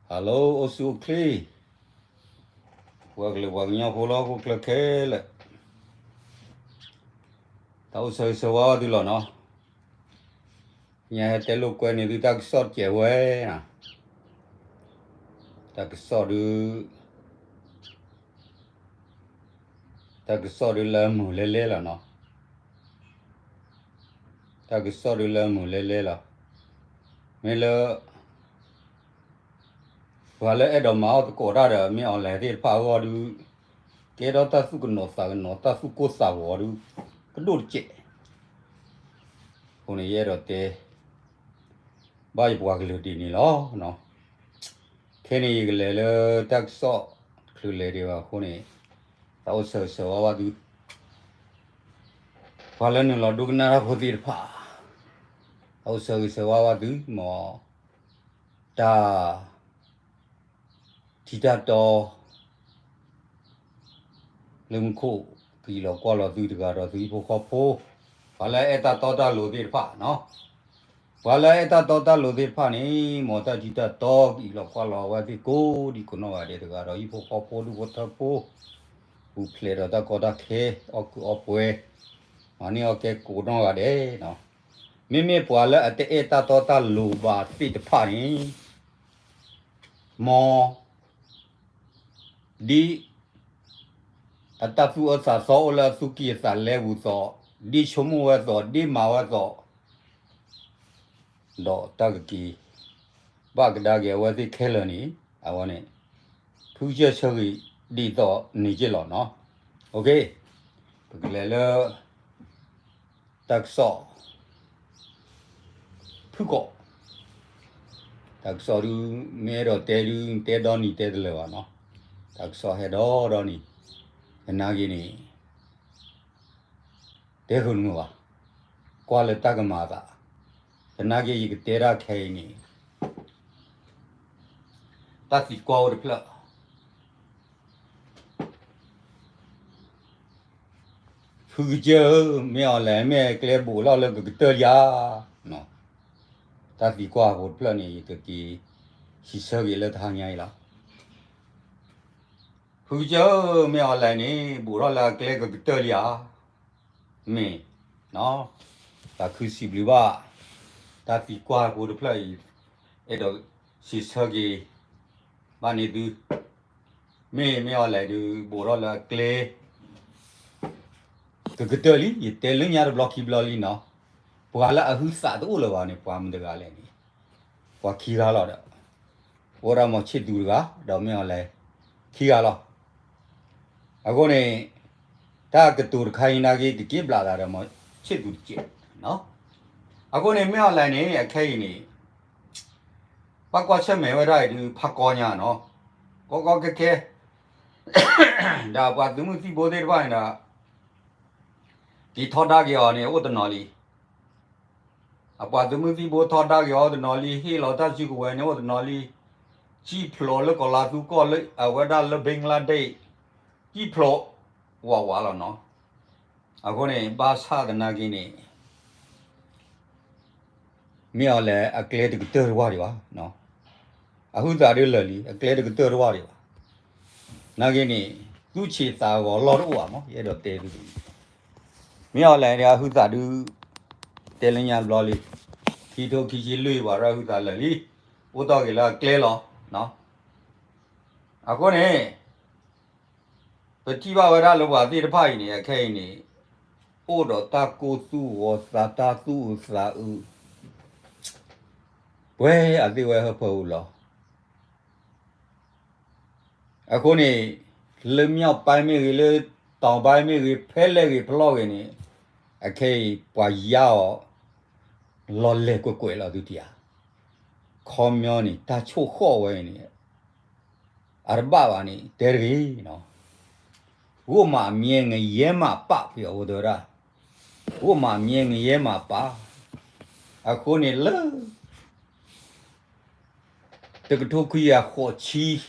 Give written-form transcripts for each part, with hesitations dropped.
Hello, Osuke. Wag nya pula ko klekele. Tao sơ sơ wa đi lo nó. Nhà te lu quen ni ta sót che we à. Ta sót du ta sót du la mu le là nó. Ta sót du la mu le là. Mẹ lơ và lẽ ở đâu mà tôi có ra rồi mẹ ở lại thì phá vào du cái đó ta su cái nó ta su cố sa vào du cái đồ chết. Hôm nay rồi te bao nhiêu cái lượt đi nè lo nó. Cái này cái lẽ ta sót cứ lẽ đi vào hôm nay tao sơ sơ wa du. Và lẽ nó đúng là khó đi phá. Tao sơ sơ wa du mà ta chỉ ta to lưng khô khi lo qua lo du được rồi du phố khó phố và lại ta to ta lối đi phá nó và lại ta lối đi phá này mà ta chỉ ta to khi lo qua lo và đi cố đi cố nó vào được rồi phố khó phố du phố u ple rồi ta có ta khe ở quê mà này ở cái cố nó vào đấy nó mẹ và lại ta lối vào đi phá này mà đi ta su ở sa so là su kia sa lệ vụ so đi chôm vào so đi mau vào so đó ta cái ba cái đó cái vào thì khé lên đi à vậy này thu chia chơi đi đó nghỉ chơi lo nó ok cái này là ta so thu có ta so du mẹ rồi te đó ni te được nó ta so hết đó ni cái nào cái này te hơn nữa qua lại ta cái mà ta cái nào cái te ra khay ni ta chỉ qua được là cứ chơi mẹ lại mẹ cái bố lo là cái tơ ya nó ta chỉ qua một lần này cái chỉ sợ cái là thằng nhảy là cứ chơi mẹ lại này bố lo là cái tơ ya mẹ nó ta cứ xí bự ba ta chỉ qua một lần ấy đó chỉ sợ cái bạn này từ mẹ lại từ bố lo là cái tơ li ये तेल नहीं यार ब्लॉक ही ब्लॉली ना पुआला अहुसा तो उल्ला वाने पुआम दगाले नहीं पुआ खीरा लो डा ओरा मोचे दूरगा डॉमे वाले खीरा लो अगोने ता कतूर खाई ना के ब्लादा रे मोचे दूर चे ना अगोने में वाले ने खाई ने पाक्वा में वाला है पाकोन्या ना को के डा पुआ दुमुसी बोधे बाय ना की थोड़ा के आने वो तो नाली अब बात मुझे बहुत थोड़ा के और नाली ही लाता जी को है ने वो तो नाली जी फ्लो ले को लातू को ले अब डाल ले बांग्लादेश जी फ्लो वाह ला ना अब ने बासा दना की ने मियाँ ले अकेले तो कितर वारी वा ना अब उधर ले ली अकेले तो कितर वारी वा ना की ने तू चीता वो लौट हुआ मो ये तो तेरे मियाँ ले ने अब उधर तेरे यहाँ lolly khi thôi khi chỉ lùi vào ra hụt là lý ô tô cái là kle lo nó à con này bây chỉ vào ra lúc vào thì nó phải này cái này ô đó ta cố su và ta su sa quê à thì quê hợp phù lo à con này lưỡi nhau bay mấy cái lưỡi tàu bay mấy cái phê lệ cái plo cái này à cái quả yao lo lệ quê là thứ gì 커면이 다 초호와이니 아르바와니 데르기노 우마 미행의 예마 빠피 오더라 우마 미행의 예마 빠 아코니 르 뜨그토쿠야 호치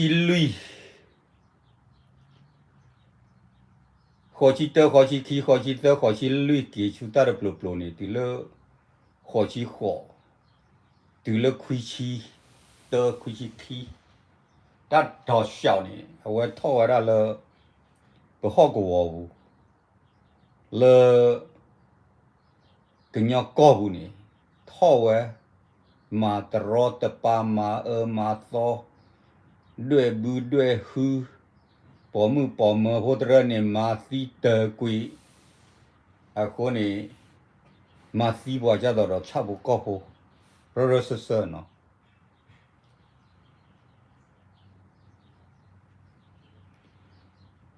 루이 호치 떠 호치 키 호치 떠 호치 루이 키 추타르 플로플로니 딜러 호치 호 တူလခွီချီတခွီချီခီတတ်တော်ရှောင်းနေအဝဲထောက်ရတာလဘဟော့ကိုဝဘူးလကညောကောဘူးနေထောက်ဝဲမာတရောတပါမာမာသောတွေ့ဘူးတွေ့ဟူပေါ်မဟိုတရနေမာစီတကွီအခုနေမာစီဘွားကြတော့ချဖို့ကောက်ဖို့ရရဆဆနော်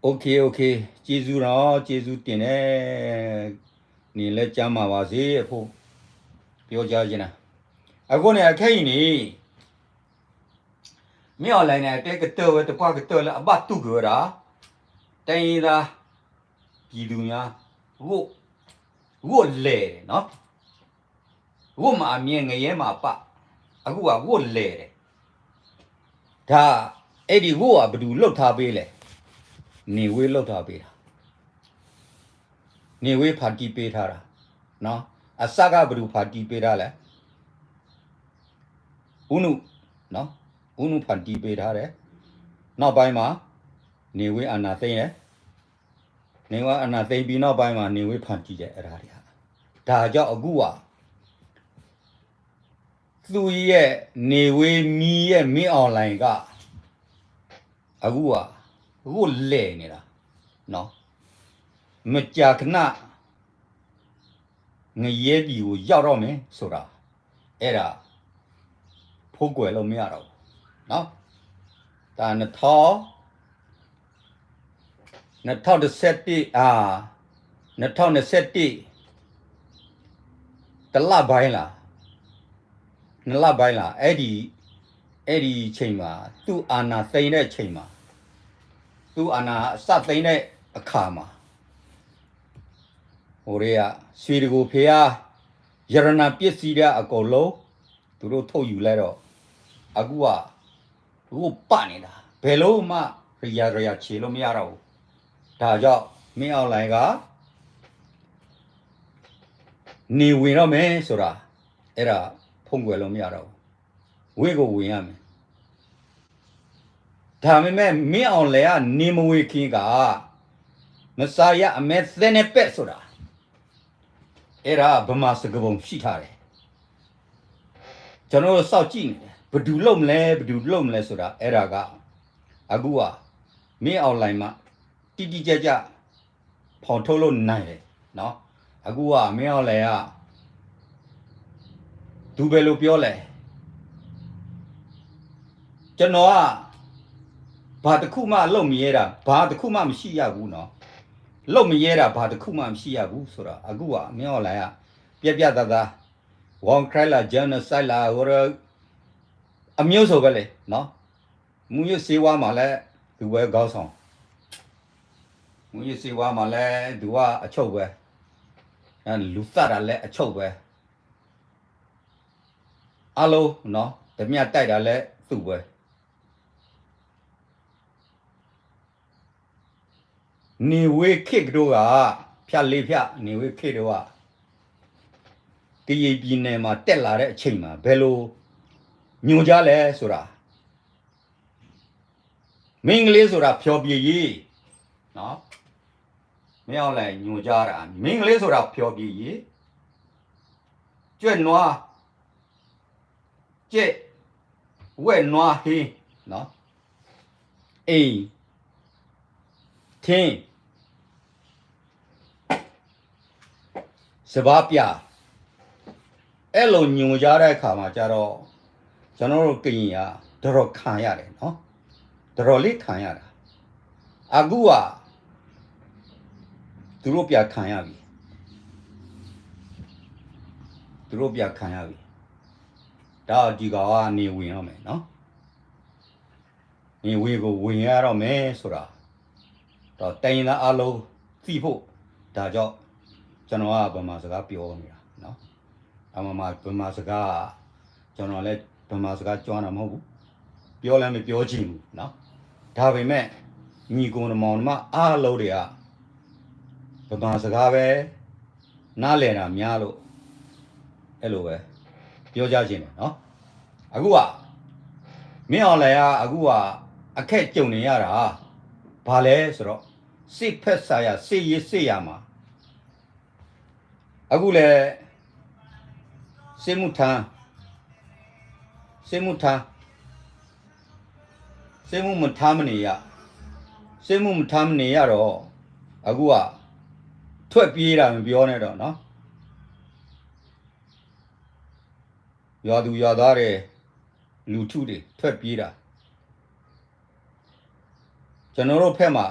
โอเคကျေးဇူးတော့ကျေးဇူးတင်တယ်နေလဲကြမ်းပါပါစေအဖို့ပြောကြခြင်းလားအခုနေအခိုင်နေမြော်လိုက်နေတဲ့ကတော့တပွားကတော့လဲအပတ်တုကြောတာတိုင်းသာပြည်သူများဝတ်လဲနော်ဝတ်မှာအမြင်ငရဲမှာပအခုကဝတ်လဲတယ်ဒါအဲ့ဒီဝတ်ကဘယ်သူလှုပ်ထားပေးလဲနေဝေးလှုပ်ထားပေးတာနေဝေးဖာတီပေးထားတာနော်အစကဘယ်သူဖာတီပေးထားလဲဦးနုနော်ဦးနုဖာတီပေးထားတယ်နောက်ပိုင်းမှာနေဝေးအာနာသိမ့်ရဲ့နေဝေးအာနာသိမ့်ပြီးနောက်ပိုင်းမှာနေဝေးဖာတီတယ်အဲ့ဒါတွေဟာဒါကြောင့်အခုကသူရဲ့နေဝေးမီရဲ့မင်းအွန်လိုင်းကအခုလဲနေတာနော်မကြာခဏငရဲပြည်ကိုရောက်တော့မယ်ဆိုတာအဲ့ဒါဖိုးကွယ်လို့မရတော့ဘူးနော်ဒါ2021တလပိုင်းလား2လပိုင်းလားအဲ့ဒီချိန်မှာသူ့အာနာသိမ့်တဲ့ချိန်မှာသူ့အာနာစသိမ့်တဲ့အခါမှာဟိုတွေကရွှေတကူဖေးရရနာပစ္စည်းတဲ့အကုန်လုံးသူတို့ထုတ်ယူလိုက်တော့အခုပနေတာဘယ်လို့မှရခြေလို့မရတော့ဘူးဒါကြောင့်မင်းအွန်လိုင်းကနေဝင်တော့မယ်ဆိုတာအဲ့ဒါဖုံးကွယ်လို့မရတော့ဘူးဝေးကိုဝင်ရမယ်ဒါပေမဲ့မင်းအွန်လိုင်းကနေမဝေခင်ကမစာရအမဲသင်းနဲ့ပက်ဆိုတာအဲ့ဒါဗမာစကပုံရှိထားတယ်ကျွန်တော်တို့စောက်ကြည့်နေတယ်ဘယ်သူလုံမလဲဆိုတာအဲ့ဒါကအခုကမင်းအွန်လိုင်းမှာတိကျဖော်ထုတ်လို့နိုင်တယ်နော်အခုကမင်းအွန်လိုင်းကသူပဲလို့ပြောလဲကျွန်တော်ကဘာတစ်ခုမှလုံမရဲတာဘာတစ်ခုမှမရှိရဘူးနော်လုံမရဲတာဘာတစ်ခုမှမရှိရဘူးဆိုတာအခုကမင်းအွန်လိုင်းကပြသားဝန်ခရိုင်လာဂျန်နိုဆိုက်လာဟိုအမျိုးဆိုပဲလေနော်မူရစေဝါမှာလဲသူပဲကောင်းဆောင်မူရစေဝါမှာလဲသူကအချုပ်ပဲလူသတာလဲအချုပ်ပဲအလုံးနော်ဓမြတိုက်တာလဲသူ့ပဲနေဝေးခစ်တို့ကဖြတ်လေးဖြတ်နေဝေးခစ်တို့ကကရီပြည်နယ်မှာတက်လာတဲ့အချိန်မှာဘယ်လိုညွန်ကြလဲဆိုတာမင်းကလေးဆိုတာဖြောပြရေးနော်မင်းအောင်လိုက်ညွန်ကြတာမင်းကလေးဆိုတာဖြောပြရေးကျွဲ့နွားကျက်ဝဲ့နွားဟင်းနော်အိမ်ထင်းစဘာပြအဲ့လိုညွန်ကြတဲ့အခါမှာကြတော့ကျွန်တော်တို့ကရင်ကတော်ခံရတယ်နော်တော်လေးခံရတာအခုကသူတို့ပြခံရပြီဒါဒီကောင်ကနေဝင်ရမယ်နော်နေဝေကိုဝင်ရတော့မယ်ဆိုတာတော့တိုင်းသားအလုံးသိဖို့ဒါကြောင့်ကျွန်တော်ကဗမာစကားပြောနေတာနော်အမှန်မှဗမာစကားကျွန်တော်လည်းဗမာစကားကျွမ်းတာမဟုတ်ဘူးပြောလည်းမပြောချင်ဘူးနော်ဒါပေမဲ့ညီကုန်းမောင်နှမအားလုံးတွေကဗမာစကားပဲနားလည်တာများလို့အဲ့လိုပဲပြောကြခြင်းတယ်နော် အခုကမင်းအောင်လှိုင်ကအခုကအခက်ကြုံနေရတာဘာလဲဆိုတော့စစ်ဖက်ဆိုင်ရာစစ်ရေးစစ်ရမှာအခုလေစစ်မှုထမ်းမထမ်းမနေရစစ်မှုမထမ်းမနေရတော့အခုကထွက်ပြေးတာမပြောနဲ့တော့နော်ရွာသူရွာသားတွေလူထုတွေထွက်ပြေးတာကျွန်တော်တို့ဖက်မှာ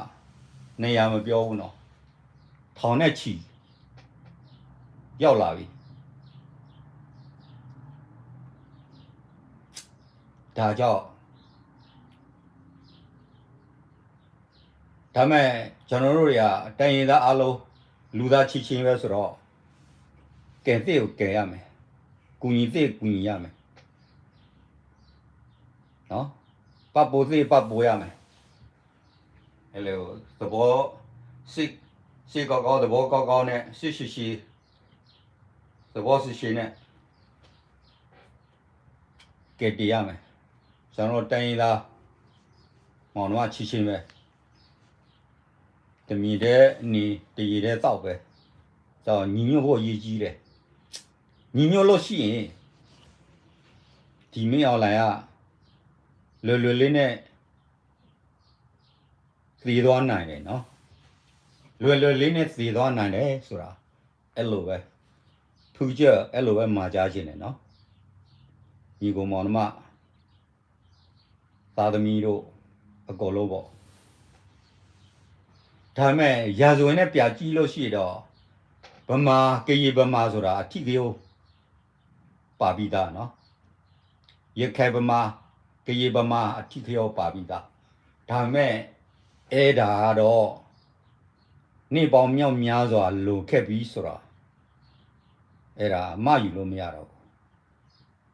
နေရာမပြောဘူးနော်ထောင်နဲ့ချီရောက်လာပြီဒါကြောင့်ဒါမဲ့ကျွန်တော်တို့တွေကတိုင်ရင်သားအလုံးလူသားချီချင်းပဲဆိုတော့ကဲတဲ့ကိုကဲရမယ်ကူညီတဲ့ကူညီရမယ်နော်ပတ်ပိုးတဲ့ပတ်ပိုးရမယ်အဲ့လိုသဘောစစ်ကောက်သဘောကောက်နဲ့ရှိသဘောရှိနဲ့ကဲတည်ရမယ်ကျွန်တော်တိုင်ရင်သားမောင်နှမချီချင်းပဲတမီတဲ့နေတည်တဲ့တောက်ပဲကြောင့်ညီညွတ်ဖို့ရည်ကြီးတယ်ညီညွတ်လို့ရှိရင်ဒီမင်းအောင်လှိုင်ကလွယ်လေးနဲ့သေသွားနိုင်တယ်နော်လွယ်လေးနဲ့သေသွားနိုင်တယ်ဆိုတာအဲ့လိုပဲထူးကြအဲ့လိုပဲမှာကြားခြင်းတယ်နော်ညီကောင်မောင်နှမသာသမီတို့အကုန်လုံးပေါ့ဒါမဲ့ရာဇဝင်နဲ့ပြကြည့်လို့ရှိတော့ဗမာကရေဗမာဆိုတာအထီးကြီးပါပြီးသားနော်ရခိုင်ဗမာကရေဗမာအထီးကြီးပါပြီးသားဒါမဲ့အဲ့ဒါတော့နေပေါင်းမြောက်များစွာလိုခဲ့ပြီးဆိုတာအဲ့ဒါမယူလို့မရတော့ဘူး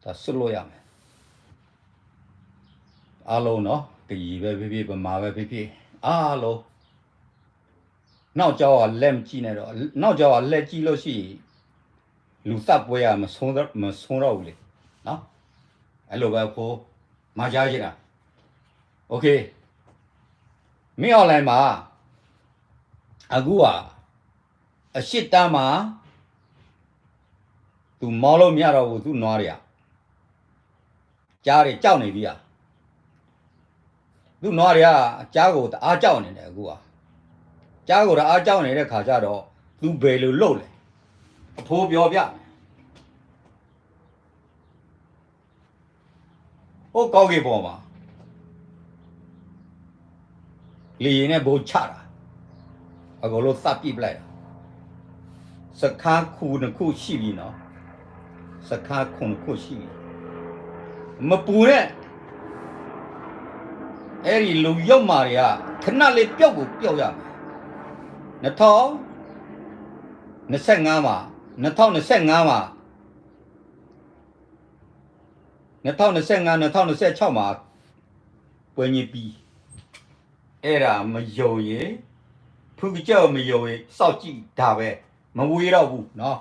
ဒါဆွလို့ရမယ်အားလုံးနော်ကရေပဲဖြစ်ဗမာပဲဖြစ်အားလုံးနောက်ကြောကလက်မကြည့်နဲ့တော့နောက်ကြောကလက်ကြည့်လို့ရှိရင်လူသတ်ပွဲရမဆုံးတော့ဘူးလေနော်အဲ့လိုပဲကိုမကြားချင်တာโอเคမင်းအောင်လှိုင်မှာအခုကအရှိတမ်းမှာသူမောင်းလို့မရတော့ဘူးသူနွားတွေကကြားတွေကြောက်နေပြီသူနွားတွေကကြားကိုတအားကြောက်နေတယ်အခုကကြားကိုတအားကြောက်နေတဲ့ခါကျတော့သူဘယ်လိုလုပ်လဲအဖိုးပြောပြဟိုကောက်ကေပေါ်မှာလေရင်နဲ့ဘိုးချတာအကုန်လုံးသတ်ပြစ်လိုက်တာစခန်းခုနှစ်ခုရှိပြီနော်စခန်းခုနှစ်ခုရှိပြီမပူတဲ့အဲ့ဒီလူရုပ်မာတွေကခဏလေးပျောက်ကိုပျောက်ရမယ်2025မှာ2025မှာ2026မှာပွဲညပြီးအဲ့ဒါမယုံရင်ဖူးကြောက်မယုံရင်စောက်ကြည့်ဒါပဲမဝေးတော့ဘူးเนาะ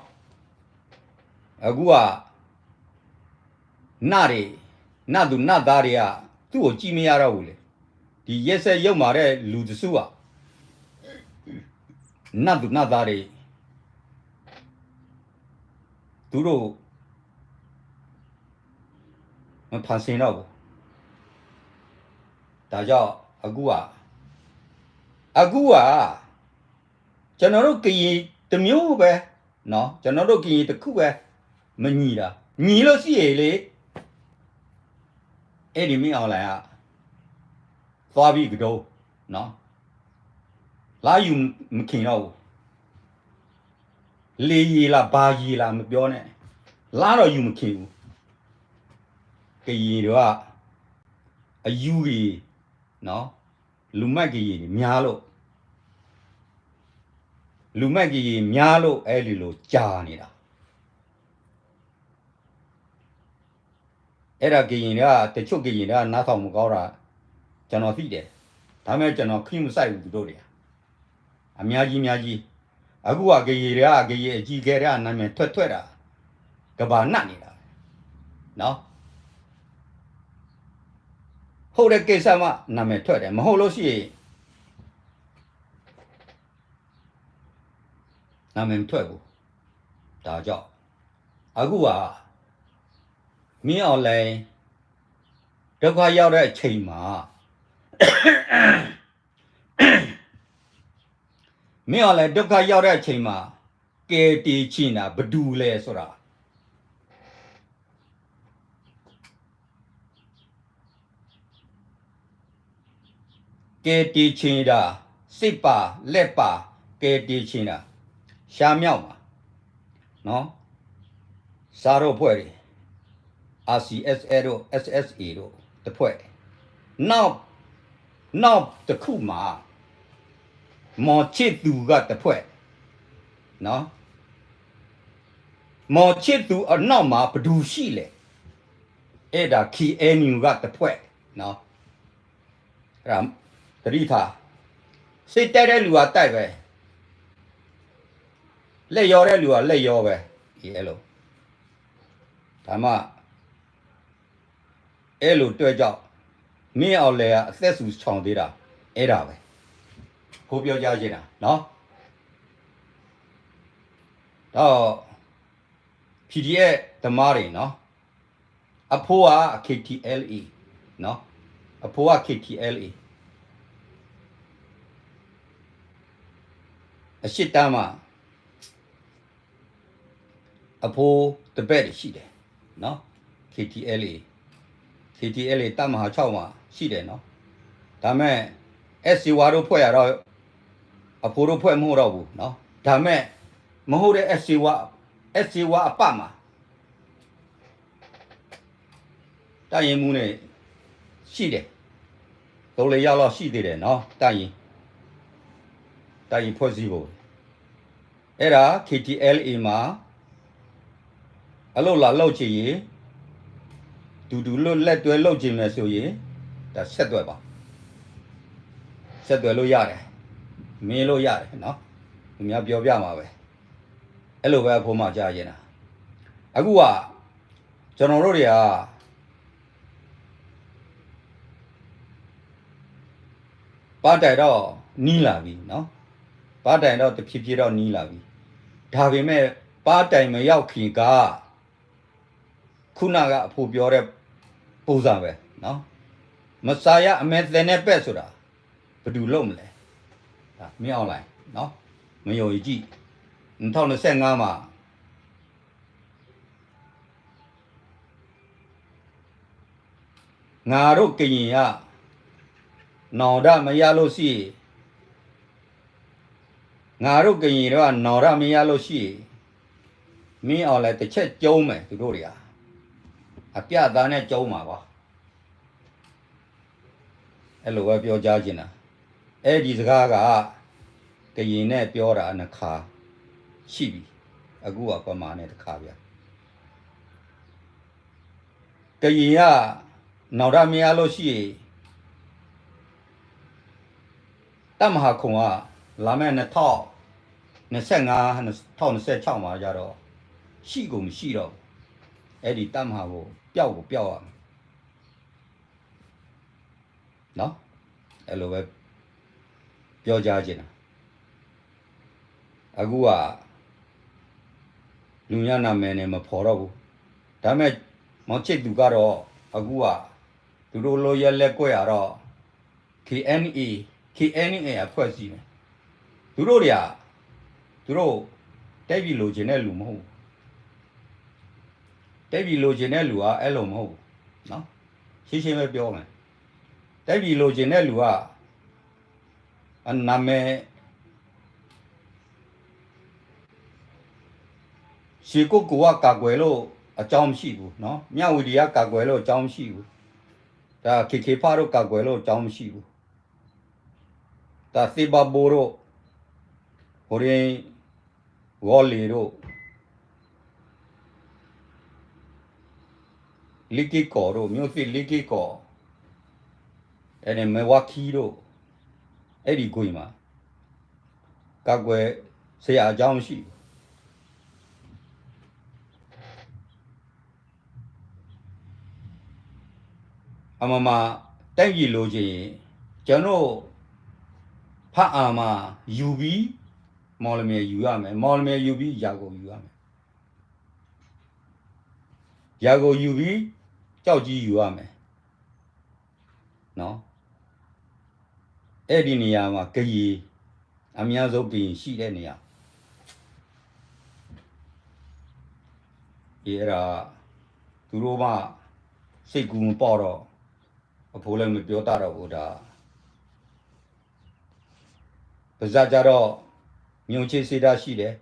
အခုကနသူနသားတွေကသူ့ကိုကြည့်မရတော့ဘူးလေဒီရက်ဆက်ရုပ်မာတဲ့လူတစုကနသူနသားတွေသူတို့မဖန်ဆင်းတော့ဘူးဒါကြောင့်အခုကကျွန်တော်တို့ကရင်တစ်မျိုးပဲเนาะကျွန်တော်တို့ကရင်တစ်ခုပဲမညီတာညီလို့ရှိရလေအဲ့ဒီမင်းအောင်လှိုင်ကသွားပြီးကတော့เนาะလာယူမခင်တော့ဘူးလေရီလားဘာရီလားမပြောနဲ့လာတော့ယူမခင်ဘူးကရင်တို့ကအယူကြီးเนาะလူမိုက်ကြီးများလို့အဲ့ဒီလိုကြာနေတာအဲ့ဒါကရင်ကတချို့ကရင်ကနားဆောင်မကောင်းတာကျွန်တော်သိတယ်ဒါပေမဲ့ကျွန်တော်ခိမဆိုင်ဘူးသူတို့တွေအများကြီးအခုကကရင်အကြီးကဲတဲ့နာမည်ထွက်တာကဘာနတ်နေတာနော် ဟုတ်တဲ့ကိစ္စမှနာမည်ထွက်တယ်မဟုတ်လို့ရှိရင်နာမည်မထွက်ဘူးဒါကြောင့်အခုကမင်းအွန်လိုင်းဒုက္ခရောက်တဲ့အချိန်မှာမင်းအွန်လိုင်းဒုက္ခရောက်တဲ့အချိန်မှာကဲတီချင်တာဘဒူလဲဆိုတာကဲတီချင်တာစစ်ပါလက်ပါကဲတီချင်တာရှားမြောက်မှာနော်စားတော့ဖွဲ့တယ် RCSA တို့ SSA တို့တဖွဲ့နောက်တစ်ခုမှာမော်ချစ်သူကတဖွဲ့နော်မော်ချစ်သူအနောက်မှာဘဒူရှိလေအဲ့ဒါ KNU ကတဖွဲ့နော်အဲ့ဒါတတိထားစစ်တက်တဲ့လူကတိုက်ပဲလက်ရောတဲ့လူကလက်ရောပဲဒီအဲ့လိုဒါမှအဲ့လိုတွေ့ကြောက်မင်းအောင်လေကအသက်ဆူချောင်သေးတာအဲ့ဒါပဲကိုပြောကြချင်တာနော်တော့ PDF ဓမ္မတွေနော်အဖိုးက KTLA နော်အဖိုးက KTLA အရှိတမ်းမှာအဖိုးတပည့်ရှိတယ်နော် KTLA တမဟာ6မှာရှိတယ်နော်ဒါမဲ့ SC ဝါတို့ဖွဲ့ရတော့အဖိုးတို့ဖွဲ့မဟုတ်တော့ဘူးနော်ဒါမဲ့မဟုတ်တဲ့ SC ဝါအပမှာတရင်မှုနဲ့ရှိတယ်သုံးလေးရောက်တော့ရှိသေးတယ်နော်တရင်ဖွဲ့စည်းဖို့အဲ့ဒါ KTLA မှာအလုပ်လာလုပ်ချင်ရင်ဒူလို့လက်တွဲလုပ်ချင်မယ်ဆိုရင်ဒါဆက်တွဲပါဆက်တွဲလို့ရတယ်မင်းလို့ရတယ်နော်သူများပြောပြမှာပဲအဲ့လိုပဲအဖို့မှကြားရင်တာအခုကကျွန်တော်တို့တွေကပါတိုင်တော့နီးလာပြီနော်ပါတိုင်တော့တဖြည်းဖြည်းတော့နီးလာပြီဒါပေမဲ့ပါတိုင်မရောက်ခင်ကခုနကအဖို့ပြောတဲ့ပုံစံပဲနော်မဆာရအမေသင်နဲ့ပက်ဆိုတာဘယ်သူလုပ်မလဲဒါမင်းအောင်လိုက်နော်မယုံကြည်2025မှာငါတို့ကရင်ကနောင်တမရလို့ရှိငါတို့ကရင်တော့နောင်တမရလို့ရှိမင်းအောင်လိုက်တစ်ချက်ကျုံးမယ်သူတို့တွေအပြသားနဲ့ကျုံးမှာပါအဲ့လိုပဲပြောကြားခြင်းတာအဲ့ဒီစကားကကရင်နဲ့ပြောတာနှစ်ခါရှိပြီအခုကပမာနဲ့တစ်ခါဗျကရင်ကနောင်တမရလို့ရှိတမဟာခုံကလာမဲ့2025မှာကြတော့ရှိကုန်မရှိတော့အဲ့ဒီတမဟာကိုပျောက်ရမယ်နော်အဲ့လိုပဲပြောကြားခြင်းတာအခုကလူညနာမည်နဲ့မဖော်တော့ဘူးဒါမဲ့မောင်ချစ်သူကတော့အခုကသူတို့လိုရက်လက်ကွက်ရတော့ KNA အဖွဲ့အစည်းပဲသူတို့တိုက်ပြည်လိုချင်တဲ့လူမဟုတ်ဘူးတိုက်ပြည်လိုချင်တဲ့လူကအဲ့လိုမဟုတ်ဘူးနော်ရှင်းပဲပြောမယ်တိုက်ပြည်လိုချင်တဲ့လူကအနာမည်ရှေကိုကကာကွယ်လို့အကြောင်းမရှိဘူးနော်မြဝတီကကာကွယ်လို့အကြောင်းမရှိဘူးဒါ KK ဖားတို့ကာကွယ်လို့အကြောင်းမရှိဘူးဒါသေဘဘိုတို့ဟိုရင်ဝေါ်လီတို့လီကီကောတို့မြို့သစ်လီကီကောအဲ့ဒီမေဝါခီတို့အဲ့ဒီကိုမှာကာကွယ်ဆရာအကြောင်းမရှိဘူးအမမ တိုက်ပြည်လိုချင်ကျွန်တော်ဖတ်အာမှာယူပြီးမော်လမြိုင်ယူရမယ်မော်လမြိုင်ယူပြီးရာကိုယူရမယ်ရာကိုယူပြီးကြောက်ကြီးယူရမယ်နော်အဲ့ဒီနေရာမှာကကြီးအများဆုံးကရင်ရှိတဲ့နေရာအဲ့ဒါသူတို့မှစိတ်ကူမပေါ့တော့အဖိုးလည်းမပြောတတ်တော့ဘူးဒါပါဇက်ကြတော့မြုံချေစေတာရှိတယ်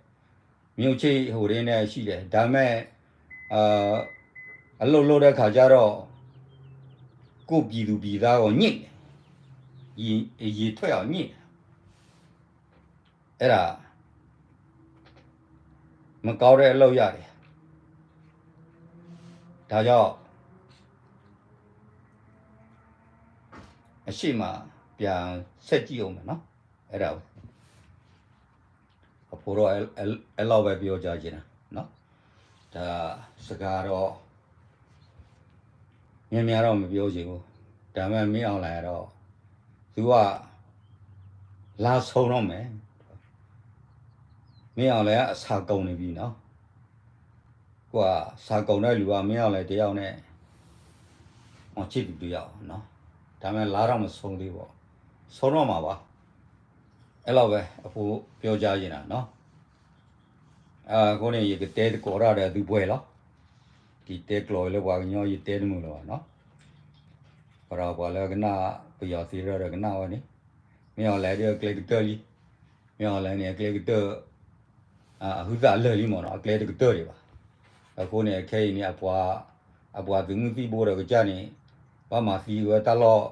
မြုံချေဟိုရင်းနဲ့ရှိတယ်ဒါမဲ့အလုပ်လုပ်တဲ့ခါကျတော့ကိုပြည်သူပြည်သားကိုညစ်ရေထွက်အောင်ညစ်အဲ့ဒါမကောင်းတဲ့အလုပ်ရတယ်ဒါကြောင့်အရှိမပြန်ဆက်ကြည့်အောင်မယ်နော်အဲ့ဒါအဖိုးတော့အဲ့လောက်ပဲပြောကြခြင်းနော်ဒါစကားတော့များတော့မပြောချင်ဘူးဒါမှမင်းအောင်လာတော့သူကလာဆုံးတော့မယ်မင်းအောင်လည်းအစာကုန်နေပြီနော်ကိုကစာကုန်တဲ့လူကမင်းအောင်လည်းတယောက်နဲ့ချစ်တူတယောက်နော်ဒါမှလာတော့မဆုံးသေးပေါ့ဆုံးတော့မှာပါအဲ့လောက်ပဲအဖိုးပြောကြရင်နော်ကိုနေရကတဲကောရတဲ့သူပွဲလားဒီတဲကလော်လည်းဘာညောရတဲမှုလို့နော်ဘာဘာလည်းကနာပြရစီရကနာဝနေမြော်လည်းကလစ်တော်လီမြော်လည်းနေကလစ်တော်အခုကလည်းလီမော်နော်ကလစ်တော်တွေပါအခုနေခဲနေအပွားသူမှုပြီးပေါ်တော့ကြာနေဘာမှစီဝတလို့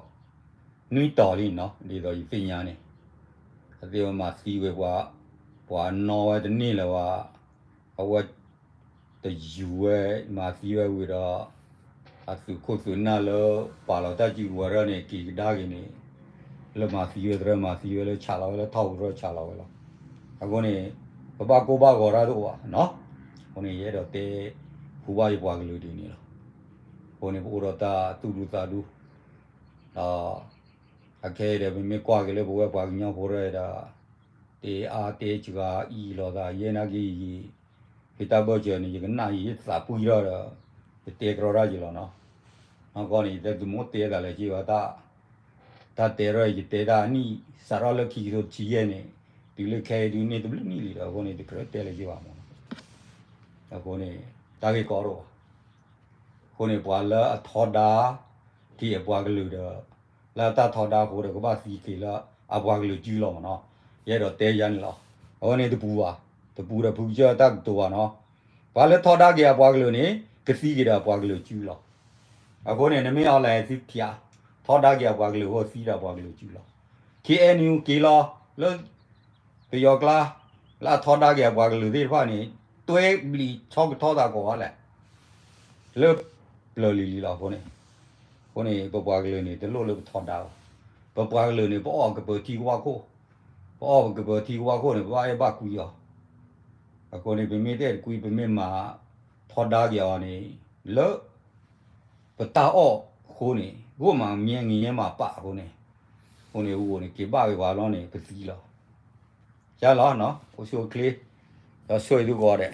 နွီတော်လီနော်ဒီတော့ပညာနေအသေးမှစီဝဘွာနော်တဲ့နေ့လောအဝတ်တယူဝဲမာစီဝဲဝီတော့အခုခုစနာလောပါလာတကြီးဝရနေကီဒါကင်းနေလမာစီဝဲဒရမာစီဝဲလဲချလာဝဲလဲထောက်ရောချလာဝဲလားအခုနေဘကိုဘာကောရတော့နော်ခုနေရဲတော့တဲဘူဘာရပွားကလေးဒီနေလားခုနေဘူရတာတူလူတာဒူအခဲတယ်မိကွာကလေးဘဝပွားညောဘောရတာတေအားတေချာဤလောတာယေနာကြီးဖိတဘောချေနေကနာရီစာပူရတော့တေကရောရကြီးလောနော်အခုနေတဲ့သူမို့တဲတာလေကြီးပါတာတေရကြီးတေတာနီစာရလခီဆိုချီရဲ့နေဒီလေခဲဒီနေတဘလနီလီတော့အခုနေဒီကရတဲလေကြီးပါမောအခုနေတာကြီးကောတော့ခုနေပွာလာအထောဒါဒီအပွားကလူတော့လာတာထောဒါကိုတော့ကဘာစီကေလာအပွားကလူကျူးလောမနော်ရဲတော့တဲရန်လောအခုနေတပူပါတပူရပူကြတတ်တော့နော်ဘာလဲထောဒါကြီးအပွားကလူနေကစီကြီးတာအပွားကလူကျူးလောအခုနေနမင်းအောင်လိုက်စီဖျာထောဒါကြီးအပွားကလူဟောစီတာအပွားကလူကျူးလော KNU ကေလောလို့ပြောကလာထောဒါကြီးအပွားကလူဒီဖာနေတွဲဘလီချောက်ထောတာကောလဲလို့လော်လီလာခုနေပပွားကလေးနေတလို့လို့ထောတာပပွားကလေးနေပေါ့ကပတီဝါကိုပေါ့ကပတီဝါကိုနေဘာရပါကူရောအခုနေပြမိတဲ့ကူပြမိမှာထောတာကြောနေလို့ပတာအောခုနေကိုမှမြင်ငင်းမှာပါခုနေဦးနေကေပါဘာလောနေပစီလောရလားနော်ဟိုရှိုကလေးတော့ဆွေသူကောတဲ့